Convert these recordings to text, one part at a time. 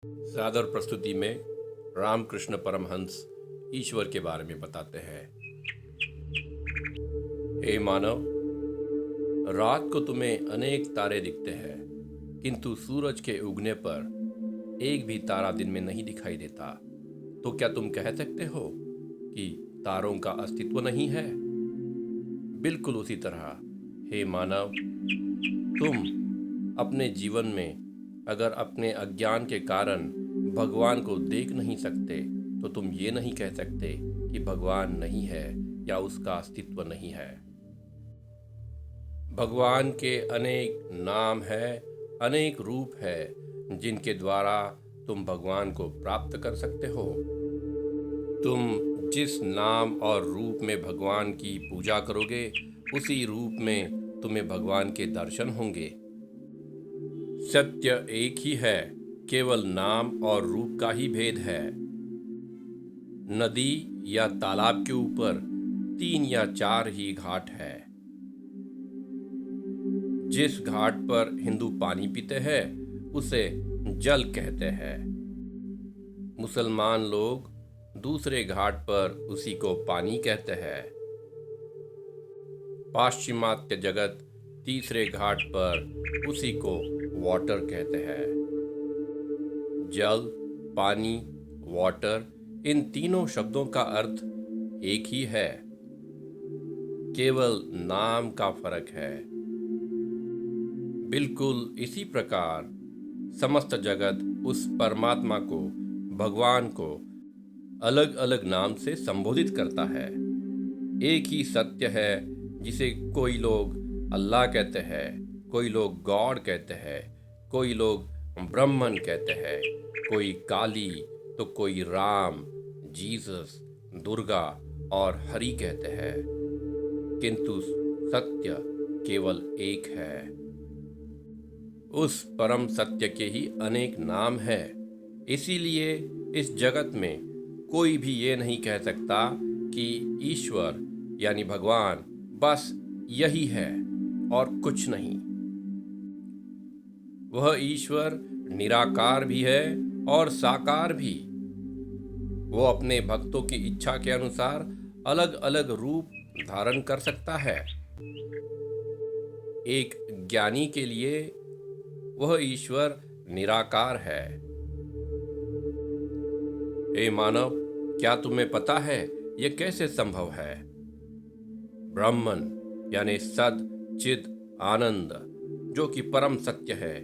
सादर प्रस्तुति में रामकृष्ण परमहंस ईश्वर के बारे में बताते हैं। हे मानव, रात को तुम्हें अनेक तारे दिखते हैं, किंतु सूरज के उगने पर एक भी तारा दिन में नहीं दिखाई देता। तो क्या तुम कह सकते हो कि तारों का अस्तित्व नहीं है? बिल्कुल उसी तरह हे मानव, तुम अपने जीवन में अगर अपने अज्ञान के कारण भगवान को देख नहीं सकते तो तुम ये नहीं कह सकते कि भगवान नहीं है या उसका अस्तित्व नहीं है। भगवान के अनेक नाम है, अनेक रूप है जिनके द्वारा तुम भगवान को प्राप्त कर सकते हो। तुम जिस नाम और रूप में भगवान की पूजा करोगे, उसी रूप में तुम्हें भगवान के दर्शन होंगे। सत्य एक ही है, केवल नाम और रूप का ही भेद है। नदी या तालाब के ऊपर 3 या 4 ही घाट है। जिस घाट पर हिंदू पानी पीते हैं उसे जल कहते हैं। मुसलमान लोग दूसरे घाट पर उसी को पानी कहते हैं। पाश्चिमात्य जगत तीसरे घाट पर उसी को वाटर कहते हैं। जल, पानी, वाटर, इन तीनों शब्दों का अर्थ एक ही है, केवल नाम का फर्क है। बिल्कुल इसी प्रकार समस्त जगत उस परमात्मा को, भगवान को अलग अलग नाम से संबोधित करता है। एक ही सत्य है जिसे कोई लोग अल्लाह कहते हैं, कोई लोग गॉड कहते हैं, कोई लोग ब्रह्मन कहते हैं, कोई काली तो कोई राम, जीसस, दुर्गा और हरि कहते हैं, किंतु सत्य केवल एक है। उस परम सत्य के ही अनेक नाम है। इसीलिए इस जगत में कोई भी ये नहीं कह सकता कि ईश्वर यानी भगवान बस यही है और कुछ नहीं। वह ईश्वर निराकार भी है और साकार भी। वो अपने भक्तों की इच्छा के अनुसार अलग अलग रूप धारण कर सकता है। एक ज्ञानी के लिए वह ईश्वर निराकार है। हे मानव, क्या तुम्हें पता है यह कैसे संभव है? ब्रह्मन यानी सद चिद आनंद, जो कि परम सत्य है,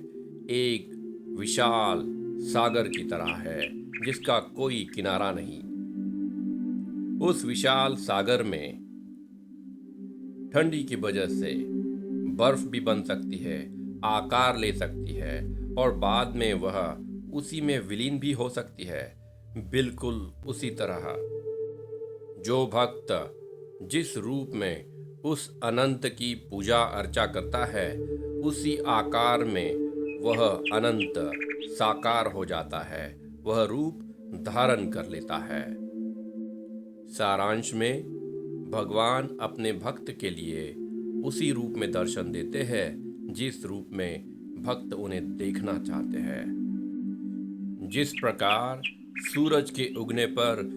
एक विशाल सागर की तरह है जिसका कोई किनारा नहीं। उस विशाल सागर में ठंडी की वजह से बर्फ भी बन सकती है, आकार ले सकती है और बाद में वह उसी में विलीन भी हो सकती है। बिल्कुल उसी तरह जो भक्त जिस रूप में उस अनंत की पूजा अर्चा करता है, उसी आकार में वह अनंत साकार हो जाता है, वह रूप धारण कर लेता है। सारांश में भगवान अपने भक्त के लिए उसी रूप में दर्शन देते हैं जिस रूप में भक्त उन्हें देखना चाहते हैं। जिस प्रकार सूरज के उगने पर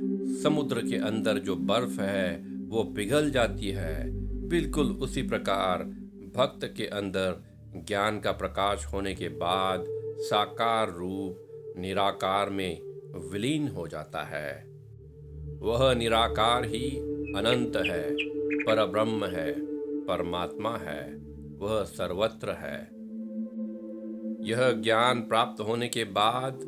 समुद्र के अंदर जो बर्फ है वो पिघल जाती है, बिल्कुल उसी प्रकार भक्त के अंदर ज्ञान का प्रकाश होने के बाद साकार रूप निराकार में विलीन हो जाता है। वह निराकार ही अनंत है, परब्रह्म है, परमात्मा है, वह सर्वत्र है। यह ज्ञान प्राप्त होने के बाद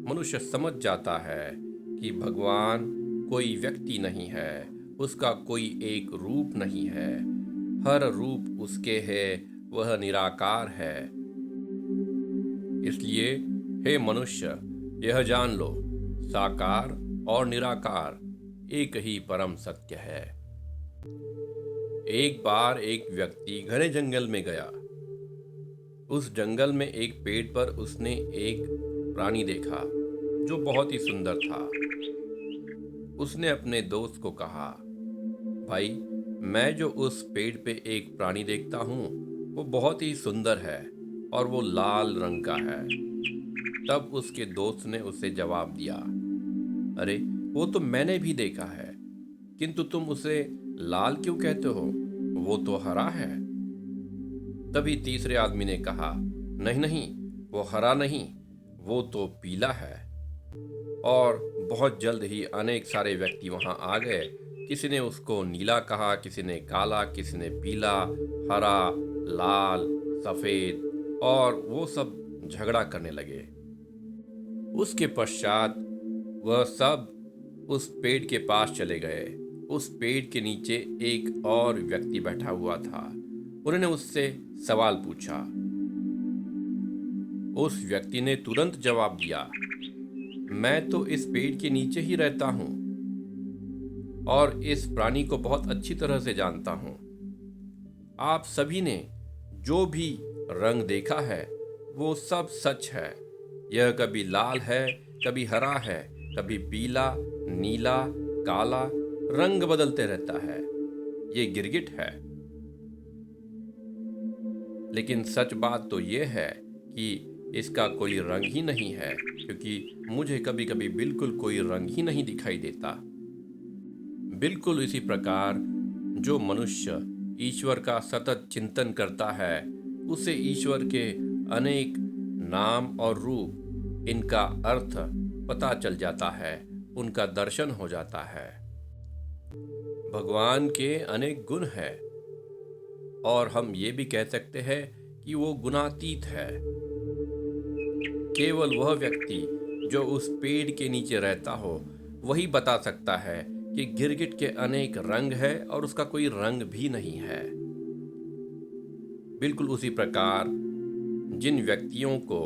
मनुष्य समझ जाता है कि भगवान कोई व्यक्ति नहीं है, उसका कोई एक रूप नहीं है, हर रूप उसके है, वह निराकार है। इसलिए हे मनुष्य, यह जान लो, साकार और निराकार एक ही परम सत्य है। एक बार एक व्यक्ति घने जंगल में गया। उस जंगल में एक पेड़ पर उसने एक प्राणी देखा जो बहुत ही सुंदर था। उसने अपने दोस्त को कहा, भाई, मैं जो उस पेड़ पे एक प्राणी देखता हूँ वो बहुत ही सुंदर है और वो लाल रंग का है। तब उसके दोस्त ने उसे जवाब दिया, अरे वो तो मैंने भी देखा है, किंतु तुम उसे लाल क्यों कहते हो? वो तो हरा है। तभी तीसरे आदमी ने कहा, नहीं नहीं, वो हरा नहीं, वो तो पीला है। और बहुत जल्द ही अनेक सारे व्यक्ति वहां आ गए। किसी ने उसको नीला कहा, किसी ने काला, किसी ने पीला, हरा, लाल, सफेद, और वो सब झगड़ा करने लगे। उसके पश्चात वह सब उस पेड़ के पास चले गए। उस पेड़ के नीचे एक और व्यक्ति बैठा हुआ था। उन्होंने उससे सवाल पूछा। उस व्यक्ति ने तुरंत जवाब दिया, मैं तो इस पेड़ के नीचे ही रहता हूं और इस प्राणी को बहुत अच्छी तरह से जानता हूं। आप सभी ने जो भी रंग देखा है वो सब सच है। यह कभी लाल है, कभी हरा है, कभी पीला, नीला, काला, रंग बदलते रहता है। ये गिरगिट है। लेकिन सच बात तो ये है कि इसका कोई रंग ही नहीं है, क्योंकि मुझे कभी कभी बिल्कुल कोई रंग ही नहीं दिखाई देता। बिल्कुल इसी प्रकार जो मनुष्य ईश्वर का सतत चिंतन करता है, उसे ईश्वर के अनेक नाम और रूप, इनका अर्थ पता चल जाता है, उनका दर्शन हो जाता है। भगवान के अनेक गुण हैं और हम ये भी कह सकते हैं कि वो गुणातीत है। केवल वह व्यक्ति जो उस पेड़ के नीचे रहता हो वही बता सकता है कि गिरगिट के अनेक रंग है और उसका कोई रंग भी नहीं है। बिल्कुल उसी प्रकार जिन व्यक्तियों को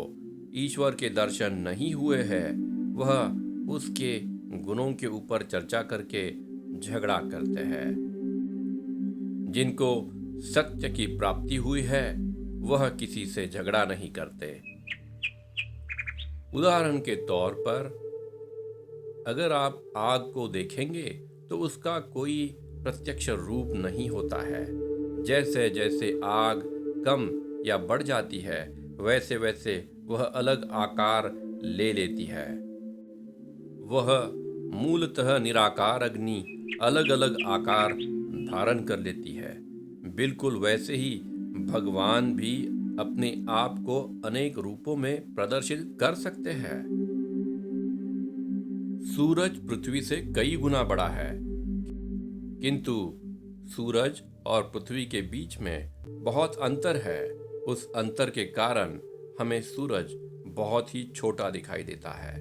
ईश्वर के दर्शन नहीं हुए हैं, वह उसके गुणों के ऊपर चर्चा करके झगड़ा करते हैं। जिनको सत्य की प्राप्ति हुई है, वह किसी से झगड़ा नहीं करते। उदाहरण के तौर पर, अगर आप आग को देखेंगे तो उसका कोई प्रत्यक्ष रूप नहीं होता है। जैसे जैसे आग कम या बढ़ जाती है, वैसे वैसे वह अलग आकार ले लेती है। वह मूलतः निराकार अग्नि अलग अलग आकार धारण कर लेती है। बिल्कुल वैसे ही भगवान भी अपने आप को अनेक रूपों में प्रदर्शित कर सकते हैं। सूरज पृथ्वी से कई गुना बड़ा है, किंतु सूरज और पृथ्वी के बीच में बहुत अंतर है। उस अंतर के कारण हमें सूरज बहुत ही छोटा दिखाई देता है।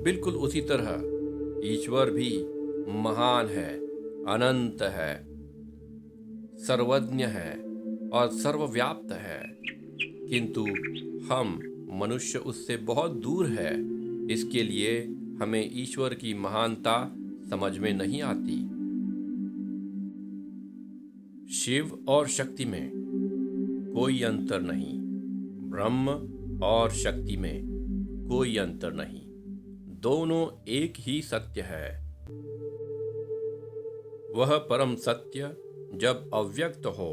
बिल्कुल उसी तरह ईश्वर भी महान है, अनंत है, सर्वज्ञ है और सर्वव्याप्त है, किंतु हम मनुष्य उससे बहुत दूर है। इसके लिए हमें ईश्वर की महानता समझ में नहीं आती। शिव और शक्ति में कोई अंतर नहीं, ब्रह्म और शक्ति में कोई अंतर नहीं, दोनों एक ही सत्य है। वह परम सत्य जब अव्यक्त हो,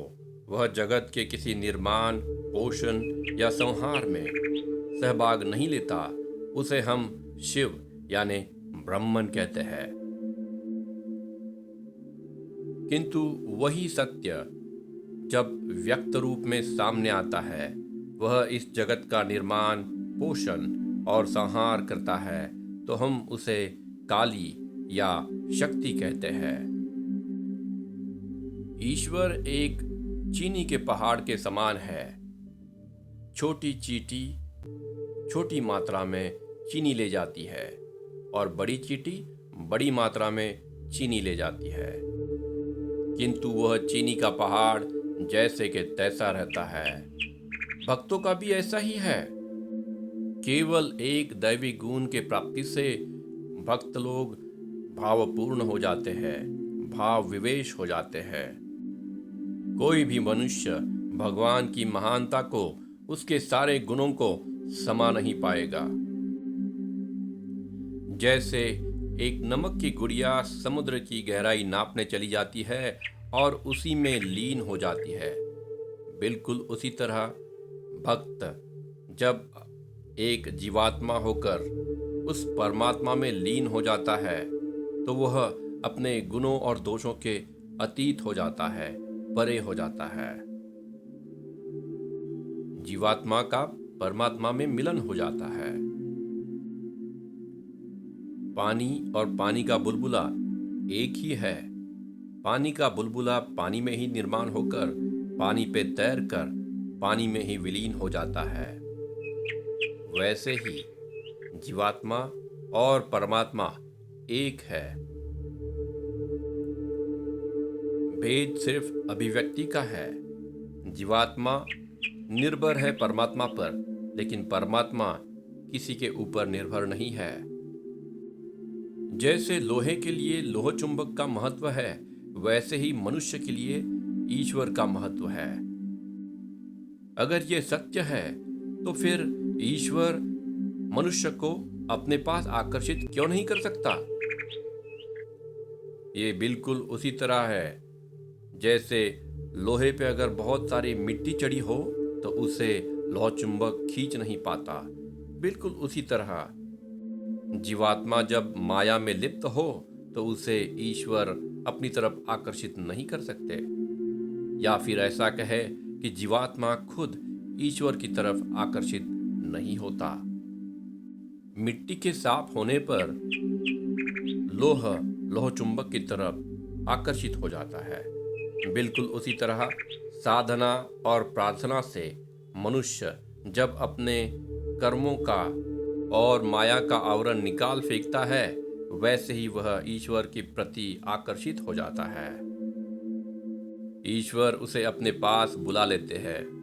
वह जगत के किसी निर्माण, पोषण या संहार में सहभाग नहीं लेता। उसे हम शिव यानी ब्रह्मन कहते हैं। किंतु वही सत्य जब व्यक्त रूप में सामने आता है, वह इस जगत का निर्माण, पोषण और संहार करता है, तो हम उसे काली या शक्ति कहते हैं। ईश्वर एक चीनी के पहाड़ के समान है। छोटी चींटी छोटी मात्रा में चीनी ले जाती है और बड़ी चींटी बड़ी मात्रा में चीनी ले जाती है, किंतु वह चीनी का पहाड़ जैसे कि तैसा रहता है। भक्तों का भी ऐसा ही है। केवल एक दैवी गुण के प्राप्ति से भक्त लोग भावपूर्ण हो जाते हैं, भाव विवेश हो जाते हैं। कोई भी मनुष्य भगवान की महानता को, उसके सारे गुणों को समा नहीं पाएगा। जैसे एक नमक की गुड़िया समुद्र की गहराई नापने चली जाती है और उसी में लीन हो जाती है, बिल्कुल उसी तरह भक्त जब एक जीवात्मा होकर उस परमात्मा में लीन हो जाता है तो वह अपने गुणों और दोषों के अतीत हो जाता है, परे हो जाता है। जीवात्मा का परमात्मा में मिलन हो जाता है। पानी और पानी का बुलबुला एक ही है। पानी का बुलबुला पानी में ही निर्माण होकर पानी पे तैर कर पानी में ही विलीन हो जाता है। वैसे ही जीवात्मा और परमात्मा एक है। भेद सिर्फ अभिव्यक्ति का है। जीवात्मा निर्भर है परमात्मा पर, लेकिन परमात्मा किसी के ऊपर निर्भर नहीं है। जैसे लोहे के लिए लोह चुंबक का महत्व है, वैसे ही मनुष्य के लिए ईश्वर का महत्व है। अगर ये सत्य है तो फिर ईश्वर मनुष्य को अपने पास आकर्षित क्यों नहीं कर सकता? ये बिल्कुल उसी तरह है जैसे लोहे पे अगर बहुत सारी मिट्टी चढ़ी हो तो उसे लोह चुंबक खींच नहीं पाता। बिल्कुल उसी तरह जीवात्मा जब माया में लिप्त हो तो उसे ईश्वर अपनी तरफ आकर्षित नहीं कर सकते। या फिर ऐसा कहे कि जीवात्मा खुद ईश्वर की तरफ आकर्षित नहीं होता। मिट्टी के साफ होने पर लोह चुंबक की तरफ आकर्षित हो जाता है। बिल्कुल उसी तरह साधना और प्रार्थना से मनुष्य जब अपने कर्मों का और माया का आवरण निकाल फेंकता है, वैसे ही वह ईश्वर के प्रति आकर्षित हो जाता है। ईश्वर उसे अपने पास बुला लेते हैं